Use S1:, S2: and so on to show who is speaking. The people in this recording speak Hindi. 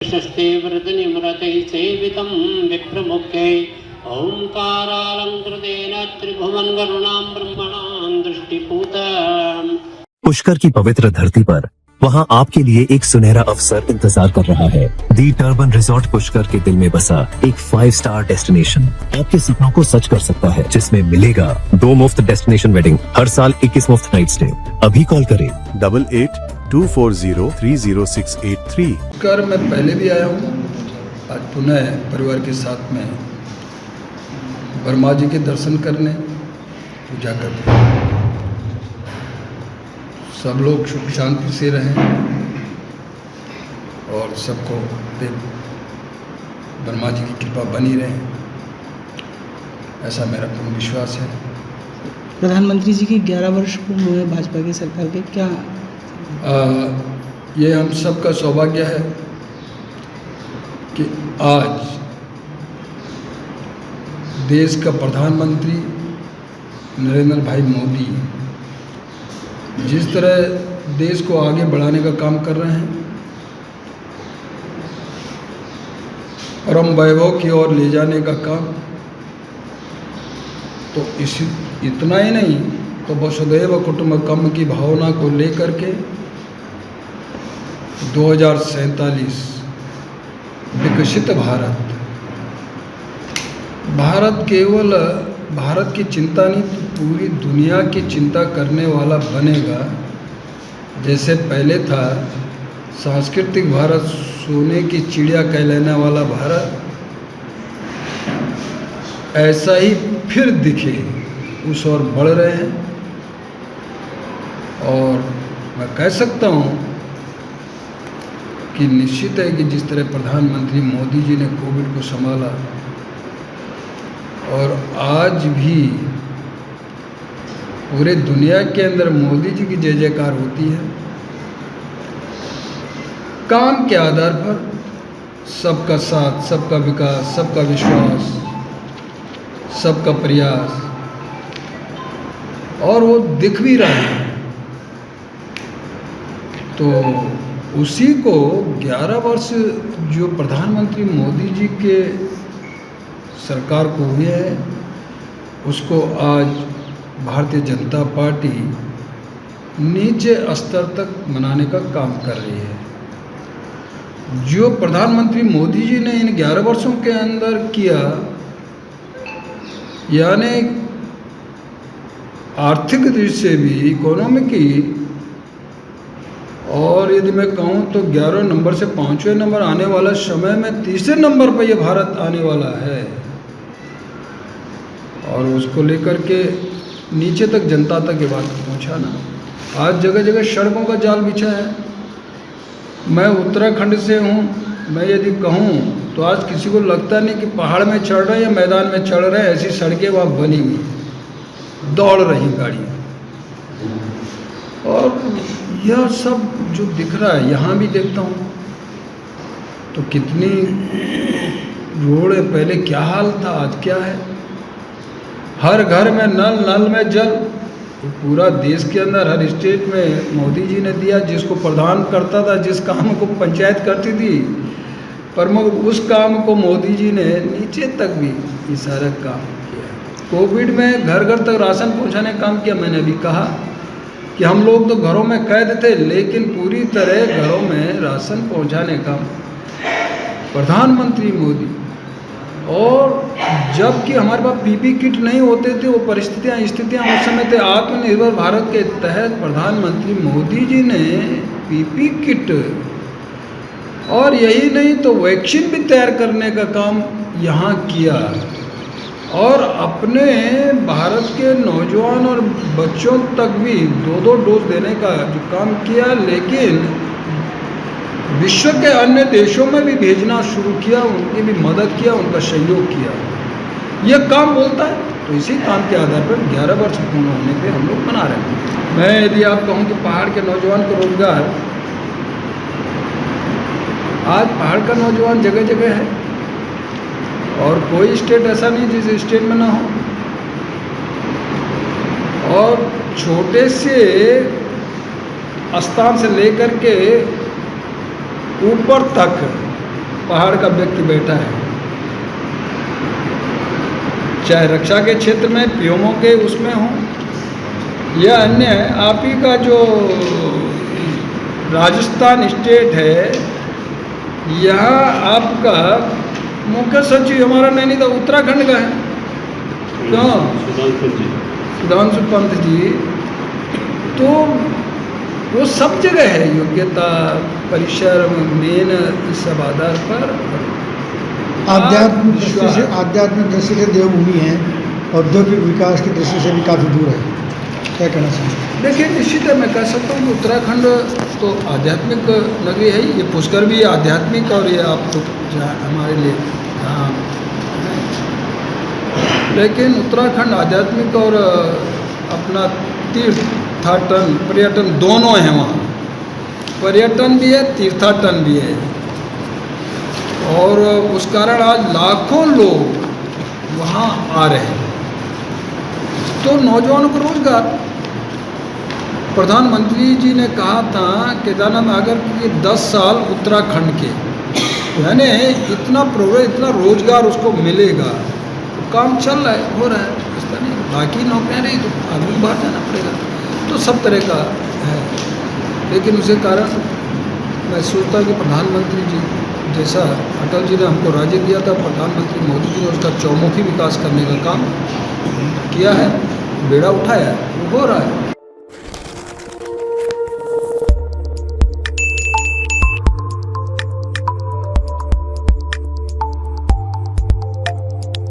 S1: षष्ठे वृतनिमृतैः सेवितं विप्रमुख्यै ओंकारालंकृतेन त्रिभुवन गरुणां ब्रह्मणां दृष्टिपूतम्।
S2: पुष्कर की पवित्र धरती पर वहां आपके लिए एक सुनहरा अवसर इंतजार कर रहा है। दी टर्बन रिजॉर्ट पुष्कर के दिल में बसा एक 5 स्टार डेस्टिनेशन आपके सपनों को सच कर सकता है, जिसमें मिलेगा 2 मुफ्त डेस्टिनेशन वेडिंग, हर साल 21 मुफ्त नाइट स्टे। अभी कॉल करें
S3: 8824030683।
S4: कर मैं पहले भी आया हूँ, आज पुनः परिवार के साथ में वर्मा जी के दर्शन करने, पूजा करने। सब लोग सुख शांति से रहें और सबको वर्मा जी की कृपा बनी रहे, ऐसा मेरा पूर्ण विश्वास है।
S5: प्रधानमंत्री जी की 11 वर्ष पूर्ण हुए भाजपा की सरकार के, क्या
S4: ये हम सबका सौभाग्य है कि आज देश का प्रधानमंत्री नरेंद्र भाई मोदी जिस तरह देश को आगे बढ़ाने का काम कर रहे हैं, परम वैभव की ओर ले जाने का काम, तो इतना ही नहीं तो वसुधैव कुटुंबकम की भावना को लेकर के 2047 विकसित भारत केवल भारत की चिंता नहीं तो पूरी दुनिया की चिंता करने वाला बनेगा। जैसे पहले था सांस्कृतिक भारत, सोने की चिड़िया कहलाने वाला भारत, ऐसा ही फिर दिखे, उस ओर बढ़ रहे हैं। और मैं कह सकता हूँ कि निश्चित है कि जिस तरह प्रधानमंत्री मोदी जी ने कोविड को संभाला और आज भी पूरे दुनिया के अंदर मोदी जी की जय जयकार होती है, काम के आधार पर सबका साथ, सबका विकास, सबका विश्वास, सबका प्रयास, और वो दिख भी रहा है। तो उसी को 11 वर्ष जो प्रधानमंत्री मोदी जी के सरकार को हुए है, उसको आज भारतीय जनता पार्टी नीचे स्तर तक मनाने का काम कर रही है। जो प्रधानमंत्री मोदी जी ने इन 11 वर्षों के अंदर किया, यानी आर्थिक दृष्टि से भी, इकोनॉमिक, और यदि मैं कहूँ तो 11 नंबर से 5वें नंबर आने वाला समय में 3रे नंबर पर यह भारत आने वाला है। और उसको लेकर के नीचे तक, जनता तक ये बात पहुँचाना। आज जगह जगह सड़कों का जाल बिछा है। मैं उत्तराखंड से हूँ, मैं यदि कहूँ तो आज किसी को लगता नहीं कि पहाड़ में चढ़ रहे हैं या मैदान में चढ़ रहे हैं, ऐसी सड़कें वहाँ बनी हुई, दौड़ रही गाड़ियाँ। और यह सब जो दिख रहा है, यहाँ भी देखता हूँ तो कितनी रोड है, पहले क्या हाल था, आज क्या है। हर घर में नल, नल में जल, तो पूरा देश के अंदर हर स्टेट में मोदी जी ने दिया। जिसको प्रधान करता था, जिस काम को पंचायत करती थी प्रमुख, उस काम को मोदी जी ने नीचे तक भी ये सारा काम किया। कोविड में घर घर तक राशन पहुंचाने का काम किया। मैंने अभी कहा कि हम लोग तो घरों में कैद थे, लेकिन पूरी तरह घरों में राशन पहुंचाने का प्रधानमंत्री मोदी। और जबकि हमारे पास पीपी किट नहीं होते थे, वो स्थितियाँ उस समय थे। आत्मनिर्भर भारत के तहत प्रधानमंत्री मोदी जी ने पीपी किट, और यही नहीं तो वैक्सीन भी तैयार करने का काम यहाँ किया, और अपने भारत के नौजवान और बच्चों तक भी 2-2 डोज देने का जो काम किया। लेकिन विश्व के अन्य देशों में भी भेजना शुरू किया, उनकी भी मदद किया, उनका सहयोग किया। यह काम बोलता है। तो इसी काम के आधार पर 11 वर्ष पूर्ण होने पे हम लोग मना रहे हैं। मैं यदि आप कहूँ कि पहाड़ के नौजवान को रोजगार, आज पहाड़ का नौजवान जगह जगह है, और कोई स्टेट ऐसा नहीं जिस स्टेट में ना हो। और छोटे से स्थान से लेकर के ऊपर तक पहाड़ का व्यक्ति बैठा है, चाहे रक्षा के क्षेत्र में पीएमओ के उसमें हो या अन्य। आप ही का जो राजस्थान स्टेट है, यहाँ आपका मुख्य सचिव हमारा नैनीताल उत्तराखंड का है, क्यों? सुधांशु पंत जी। तो वो सब जगह है, योग्यता, परिसर, मेन, इस सब आधार पर
S3: आध्यात्मिक दृष्टि से देवभूमि है, औद्योगिक विकास की दृष्टि से भी काफ़ी दूर है, क्या कहना चाहिए?
S4: देखिए, निश्चित है, मैं कह सकता हूँ कि उत्तराखंड तो आध्यात्मिक नगरी है, ये पुष्कर भी आध्यात्मिक, और ये आपको हमारे लिए हाँ, लेकिन उत्तराखंड आध्यात्मिक और अपना तीर्थाटन पर्यटन दोनों हैं वहाँ, पर्यटन भी है, तीर्थाटन भी है, और उस कारण आज लाखों लोग वहाँ आ रहे हैं। तो नौजवानों को रोजगार, प्रधानमंत्री जी ने कहा था केदारनाथ आगर के 10 साल उत्तराखंड के, यानी इतना प्रोग्रेस, इतना रोजगार उसको मिलेगा। तो काम चल रहा है, हो रहा है, ऐसा नहीं। बाकी नौकरियाँ रही तो आदमी को बाहर जाना पड़ेगा, तो सब तरह का है। लेकिन उसके कारण मैं सोचता हूँ कि प्रधानमंत्री जी जैसा अटल जी ने हमको राज्य दिया था, प्रधानमंत्री मोदी जी ने उसका चौमुखी विकास करने का काम किया है, बेड़ा उठाया, वो हो रहा है।